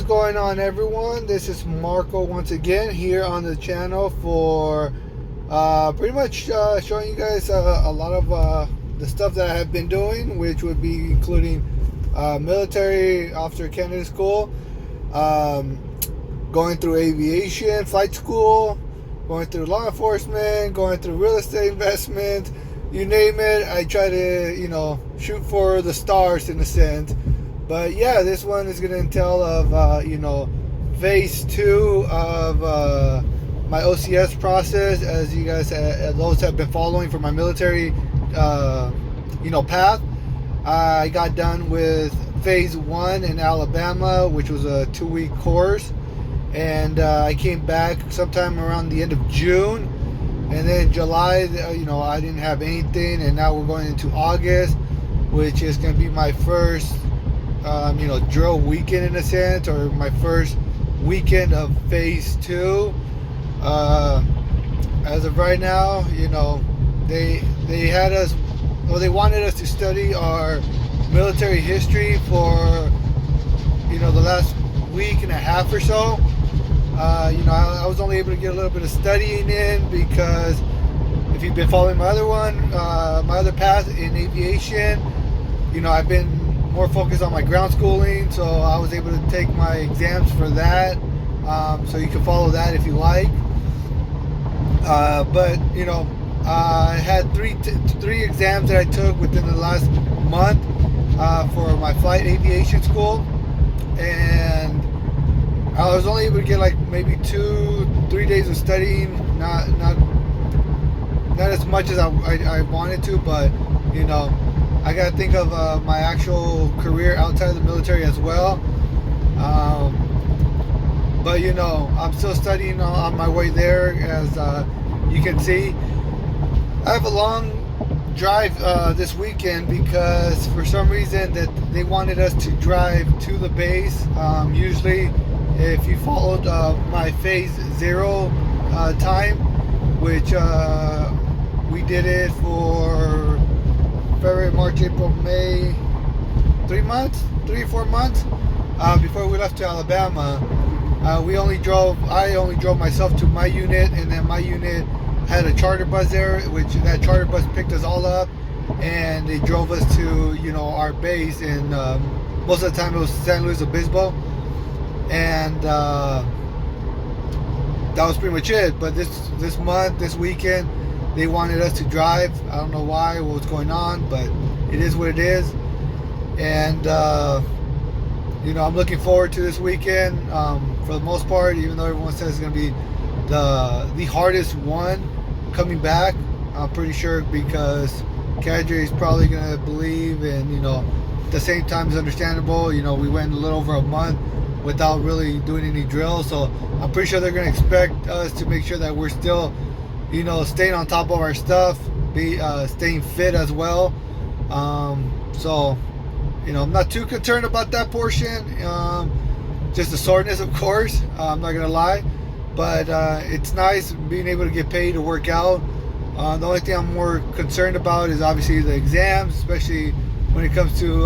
going on, everyone? This is Marco once again here on the channel for pretty much showing you guys a lot of the stuff that I have been doing, which would be including military officer candidate school, going through aviation flight school, going through law enforcement, going through real estate investment, you name it. I try to shoot for the stars in a sense. But yeah, this one is going to entail of phase 2 of my OCS process. As you guys, those have been following for my military, path. I got done with phase 1 in Alabama, which was a 2-week course, and I came back sometime around the end of June, and then July, I didn't have anything, and now we're going into August, which is going to be my first drill weekend in a sense, or my first weekend of phase 2. As of right now, they had us, or they wanted us to study our military history for the last week and a half or so. I was only able to get a little bit of studying in because if you've been following my other path in aviation, I've been more focused on my ground schooling, so I was able to take my exams for that. So you can follow that if you like. But I had three exams that I took within the last month for my flight aviation school, and I was only able to get like maybe 2-3 days of studying. Not as much as I wanted to, but I got to think of my actual career outside of the military as well. But I'm still studying on my way there. As you can see, I have a long drive this weekend because for some reason that they wanted us to drive to the base. Usually, if you followed my phase 0 time, which we did it for February, March, April, May, 3 or 4 months before we left to Alabama. I only drove myself to my unit, and then my unit had a charter bus there, which that charter bus picked us all up, and they drove us to our base. And most of the time it was San Luis Obispo, and that was pretty much it. But this weekend, they wanted us to drive. I don't know why, what's going on, but it is what it is. And I'm looking forward to this weekend for the most part, even though everyone says it's going to be the hardest one coming back. I'm pretty sure, because cadre is probably going to believe, and at the same time, it's understandable. We went a little over a month without really doing any drills, so I'm pretty sure they're going to expect us to make sure that we're still staying on top of our stuff, staying fit as well. So I'm not too concerned about that portion. Just the soreness, of course. I'm not gonna lie, but it's nice being able to get paid to work out. The only thing I'm more concerned about is obviously the exams, especially when it comes to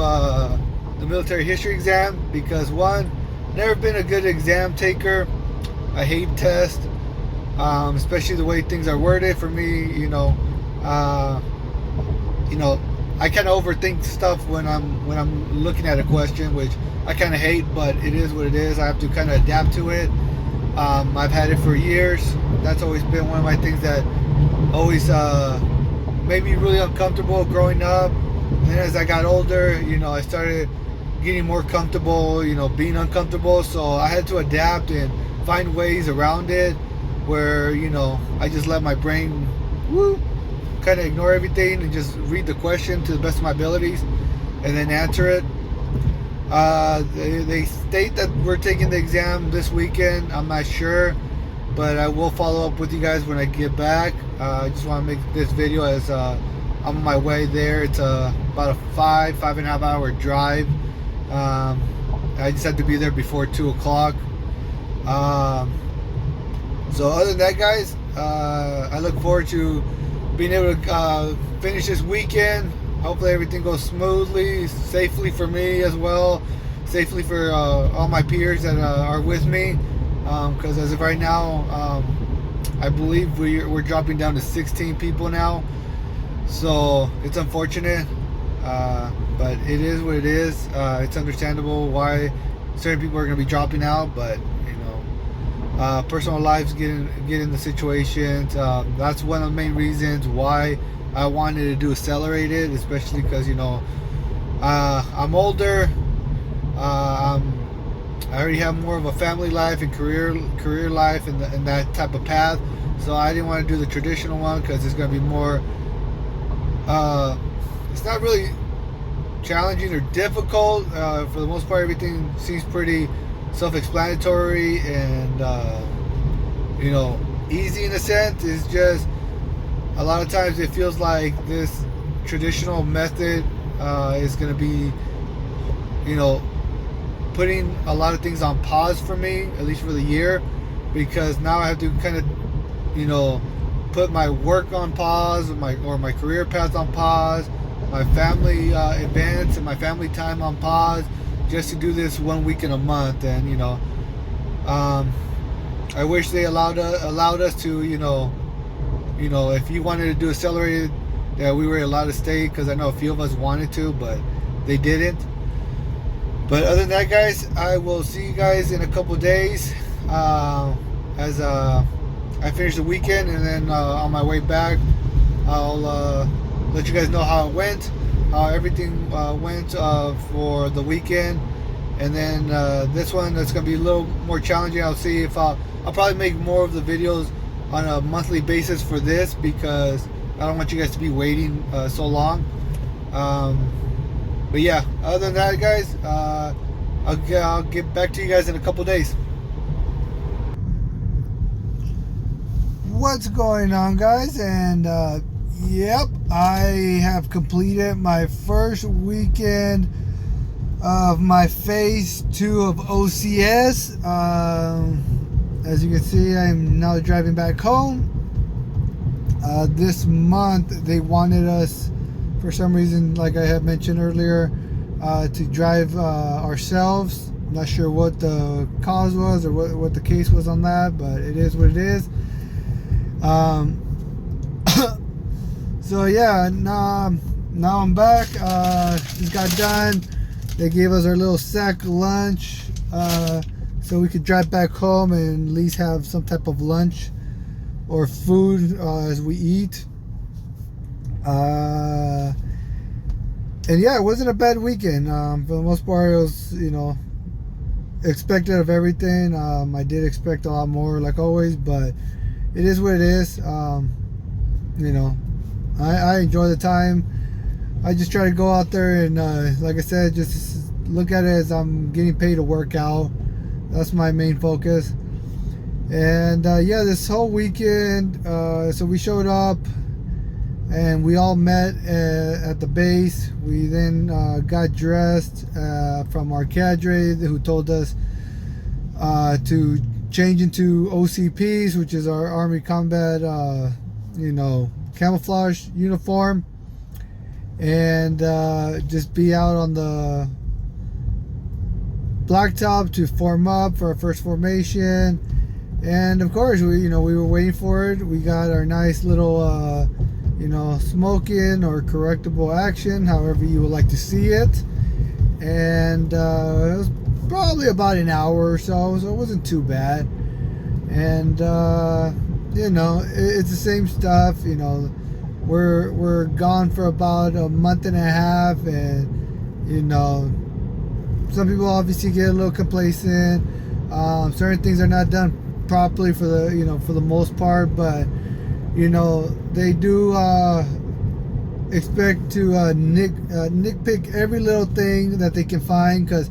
the military history exam, because one, never been a good exam taker. I hate tests, especially the way things are worded. For me, I kind of overthink stuff when I'm looking at a question, which I kind of hate, but it is what it is. I have to kind of adapt to it. I've had it for years. That's always been one of my things that always made me really uncomfortable growing up. And then as I got older, I started getting more comfortable, being uncomfortable. So I had to adapt and find ways around it where, I just let my brain kind of ignore everything and just read the question to the best of my abilities and then answer it. They state that we're taking the exam this weekend. I'm not sure, but I will follow up with you guys when I get back. I just want to make this video as I'm on my way there. It's about a 5.5 hour drive. I just had to be there before 2 o'clock. So other than that, guys, I look forward to being able to finish this weekend. Hopefully everything goes smoothly, safely for me as well, safely for all my peers that are with me. Because as of right now, I believe we're dropping down to 16 people now. So it's unfortunate, but it is what it is. It's understandable why certain people are going to be dropping out, but personal lives get in the situations. That's one of the main reasons why I wanted to do accelerated, especially because I'm older. I already have more of a family life and career life and that type of path. So I didn't want to do the traditional one because it's going to be more. It's not really challenging or difficult. For the most part, everything seems pretty self-explanatory and easy in a sense. It's just a lot of times it feels like this traditional method is going to be putting a lot of things on pause for me, at least for the year, because now I have to kind of put my work on pause, or my career path on pause, my family events and my family time on pause, just to do this 1 week in a month. And I wish they allowed us to if you wanted to do accelerated, that we were allowed to stay, because I know a few of us wanted to, but they didn't. But other than that, guys, I will see you guys in a couple days as I finish the weekend, and then on my way back I'll let you guys know how it went, how everything went for the weekend. And then this one that's going to be a little more challenging. I'll see if I'll probably make more of the videos on a monthly basis for this, because I don't want you guys to be waiting so long. But yeah, other than that, guys, I'll get back to you guys in a couple days. What's going on, guys? And yep, I have completed my first weekend of my phase 2 of OCS. As you can see, I'm now driving back home. This month they wanted us, for some reason, like I had mentioned earlier, to drive ourselves. Not sure what the cause was or what the case was on that, but it is what it is. So yeah, now I'm back. Just got done. They gave us our little sack lunch, so we could drive back home and at least have some type of lunch or food as we eat. And yeah, it wasn't a bad weekend. For the most part, it was, expected of everything. I did expect a lot more, like always, but it is what it is. I enjoy the time. I just try to go out there and, like I said, just look at it as I'm getting paid to work out. That's my main focus. And yeah, this whole weekend, so we showed up and we all met at the base. We then got dressed from our cadre, who told us to change into OCPs, which is our Army Combat, camouflage uniform, and just be out on the blacktop to form up for our first formation. And of course, we were waiting for it. We got our nice little smoking or correctable action, however you would like to see it. And it was probably about an hour or so it wasn't too bad. And it's the same stuff. We're gone for about a month and a half, and some people obviously get a little complacent. Certain things are not done properly for the most part, but they do expect to nitpick every little thing that they can find, because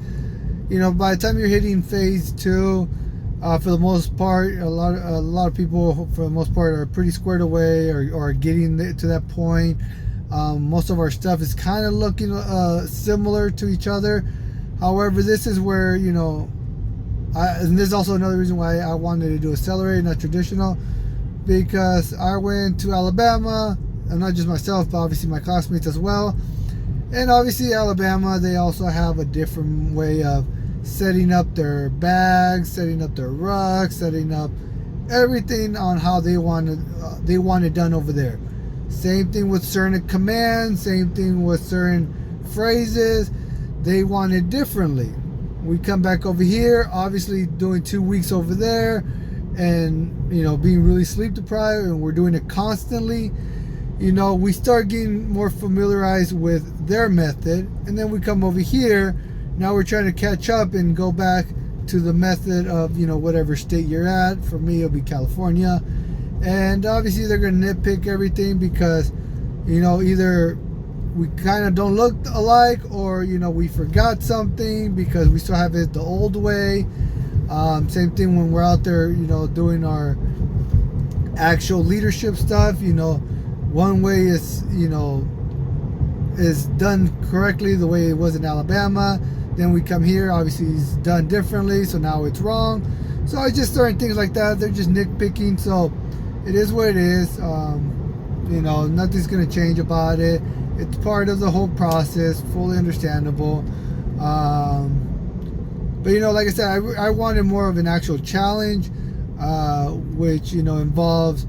by the time you're hitting phase 2, for the most part, a lot of people, for the most part, are pretty squared away or are getting to that point. Most of our stuff is kind of looking similar to each other. However, this is where and this is also another reason why I wanted to do accelerated, not traditional, because I went to Alabama, and not just myself, but obviously my classmates as well. And obviously Alabama, they also have a different way of setting up their bags, setting up their rucks, setting up everything on how they want it done over there. Same thing with certain commands, same thing with certain phrases. They want it differently. We come back over here, obviously doing 2 weeks over there, and being really sleep deprived, and we're doing it constantly. We start getting more familiarized with their method, and then we come over here. Now we're trying to catch up and go back to the method of whatever state you're at. For me, it'll be California, and obviously they're going to nitpick everything because either we kind of don't look alike, or we forgot something because we still have it the old way. Same thing when we're out there doing our actual leadership stuff. One way is done correctly the way it was in Alabama. Then we come here, obviously it's done differently, so now it's wrong. So it's just certain things like that. They're just nitpicking, so it is what it is. Nothing's gonna change about it. It's part of the whole process, fully understandable. But like I said, I wanted more of an actual challenge, which involves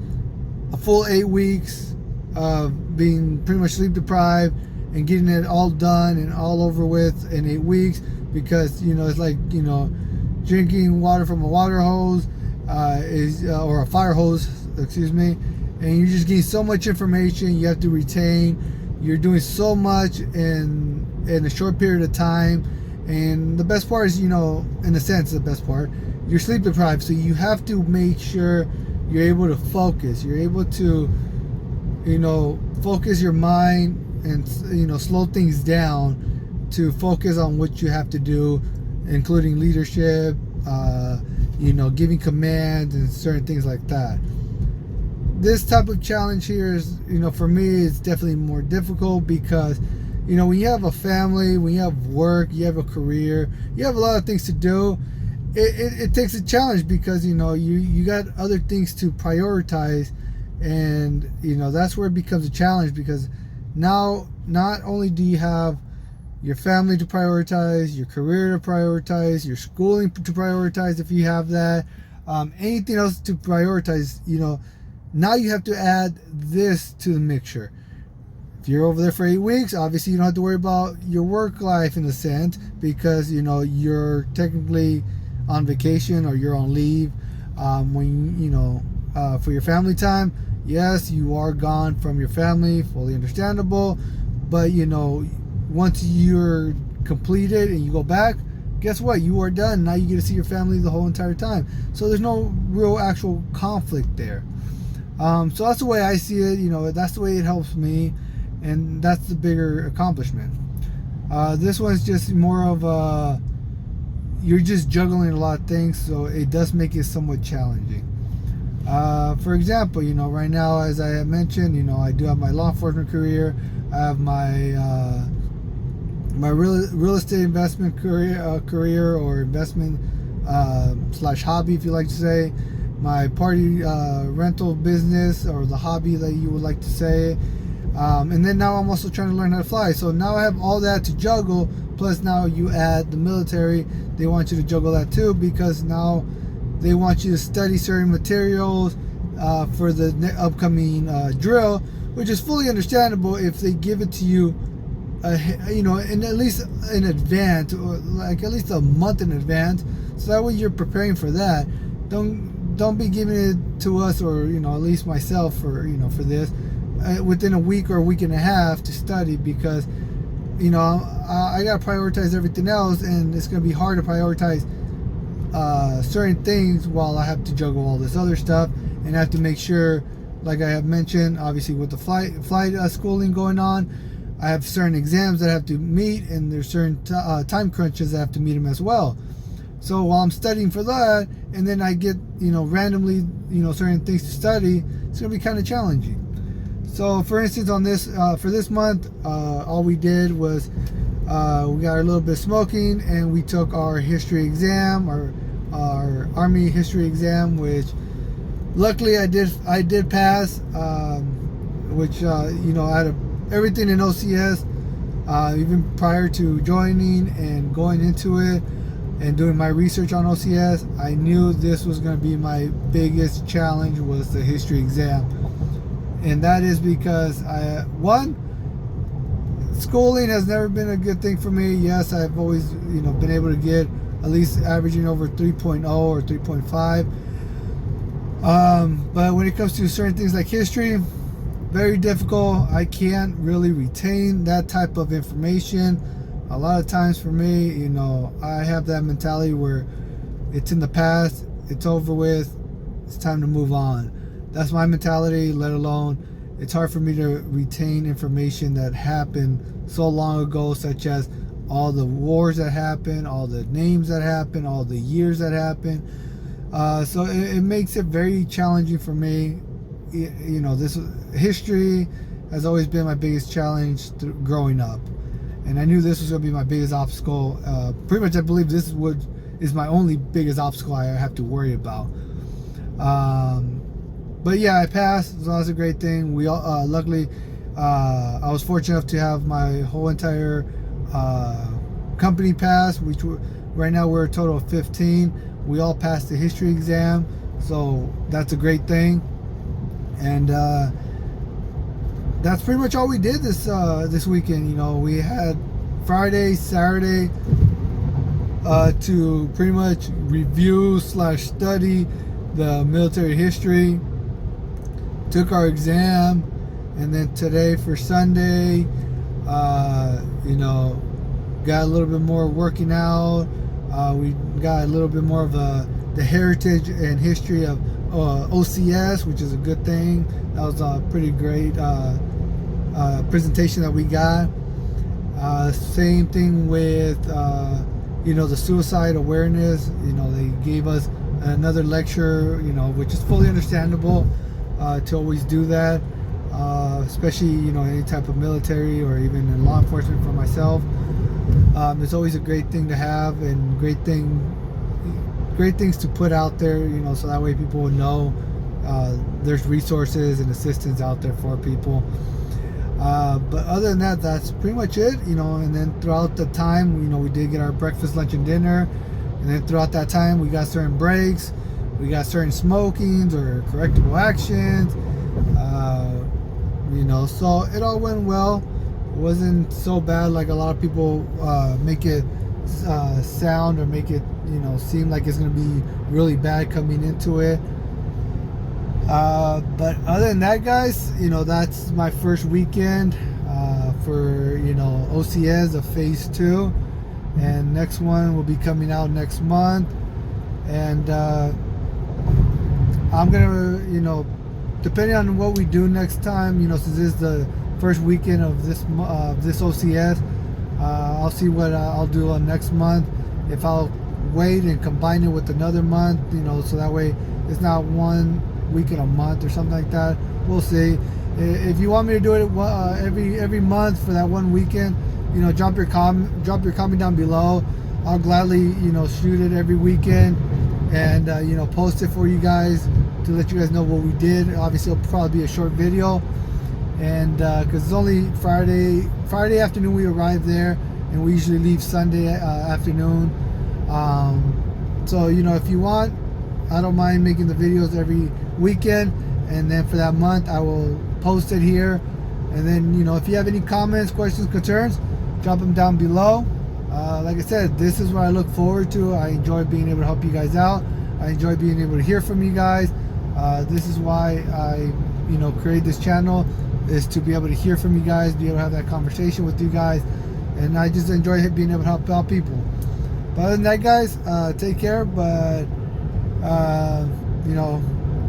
a full 8 weeks of being pretty much sleep deprived and getting it all done and all over with in 8 weeks, because it's like drinking water from a water hose or a fire hose, excuse me, and you're just getting so much information you have to retain. You're doing so much in a short period of time, and the best part is in a sense the best part, you're sleep deprived, so you have to make sure you're able to focus. You're able to focus your mind and slow things down to focus on what you have to do, including leadership, giving commands and certain things like that. This type of challenge here is, for me, it's definitely more difficult because, when you have a family, when you have work, you have a career, you have a lot of things to do. It takes a challenge because, you got other things to prioritize, and, that's where it becomes a challenge, because now not only do you have your family to prioritize, your career to prioritize, your schooling to prioritize if you have that, anything else to prioritize, now you have to add this to the mixture. If you're over there for 8 weeks, obviously you don't have to worry about your work life in a sense, because you're technically on vacation or you're on leave. For your family time, yes, you are gone from your family, fully understandable, but once you're completed and you go back, guess what? You are done. Now you get to see your family the whole entire time. So there's no real actual conflict there. So that's the way I see it. That's the way it helps me, and that's the bigger accomplishment. This one's just more of you're just juggling a lot of things, so it does make it somewhat challenging. For example, right now, as I have mentioned, I do have my law enforcement career. I have my real estate investment career or investment / hobby, if you like to say. My party rental business, or the hobby that you would like to say. And then now I'm also trying to learn how to fly. So now I have all that to juggle. Plus now you add the military. They want you to juggle that too, because now they want you to study certain materials for the upcoming drill, which is fully understandable if they give it to you, in at least in advance, or like at least a month in advance, so that way you're preparing for that. Don't be giving it to us, or at least myself, for this within a week or a week and a half to study, because I gotta prioritize everything else, and it's gonna be hard to prioritize certain things while I have to juggle all this other stuff, and I have to make sure, like I have mentioned, obviously with the flight schooling going on, I have certain exams that I have to meet, and there's certain time crunches that I have to meet them as well. So while I'm studying for that, and then I get randomly certain things to study, it's gonna be kind of challenging. So for instance, on this for this month, all we did was we got a little bit of smoking, and we took our history exam, our Army history exam, which luckily I did pass, which I had everything in OCS Even prior to joining and going into it and doing my research on OCS, I knew this was going to be my biggest challenge, was the history exam. And that is because schooling has never been a good thing for me. Yes, I've always been able to get at least averaging over 3.0 or 3.5. But when it comes to certain things like history, very difficult. I can't really retain that type of information. A lot of times for me, I have that mentality where it's in the past, it's over with, it's time to move on. That's my mentality, let alone it's hard for me to retain information that happened so long ago, such as all the wars that happened, all the names that happened, all the years that happened. So it makes it very challenging for me. This history has always been my biggest challenge growing up, and I knew this was going to be my biggest obstacle. Pretty much, I believe this is my only biggest obstacle I have to worry about. But yeah, I passed, so that's a great thing. We all, luckily, I was fortunate enough to have my whole entire company pass, which right now we're a total of 15. We all passed the history exam, so that's a great thing. And that's pretty much all we did this weekend. We had Friday, Saturday to pretty much review / study the military history. Took our exam, and then today for Sunday, got a little bit more working out. We got a little bit more of the heritage and history of OCS, which is a good thing. That was a pretty great presentation that we got. Same thing with the suicide awareness. They gave us another lecture, which is fully understandable to always do that, especially any type of military or even in law enforcement. For myself, it's always a great thing to have, and great things to put out there, so that way people will know there's resources and assistance out there for people. But other than that, that's pretty much it, and then throughout the time, we did get our breakfast, lunch, and dinner, and then throughout that time, we got certain breaks, we got certain smokings or correctable actions, so it all went well. It wasn't so bad like a lot of people make it sound, or make it seem like it's going to be really bad coming into it. But other than that, guys, that's my first weekend for OCS of Phase 2, and next one will be coming out next month. And I'm gonna depending on what we do next time, since this is the first weekend of this OCS, I'll see what I'll do on next month. If I'll wait and combine it with another month, so that way it's not 1 week in a month or something like that. We'll see. If you want me to do it every month for that 1 weekend, drop your comment down below. I'll gladly shoot it every weekend and post it for you guys to let you guys know what we did. Obviously, it'll probably be a short video, and because it's only Friday afternoon we arrive there, and we usually leave Sunday afternoon. So if you want, I don't mind making the videos every weekend, and then for that month I will post it here. And then if you have any comments, questions, concerns, drop them down below. Like I said, this is what I look forward to. I enjoy being able to help you guys out. I enjoy being able to hear from you guys. This is why I create this channel, is to be able to hear from you guys, be able to have that conversation with you guys, and I just enjoy being able to help out people. But other than that, guys, take care. But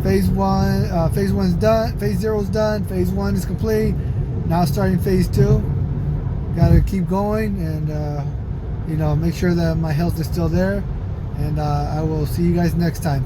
phase 1's done, phase 0's done, phase 1 is complete. Now starting phase 2. Gotta keep going, and make sure that my health is still there. And I will see you guys next time.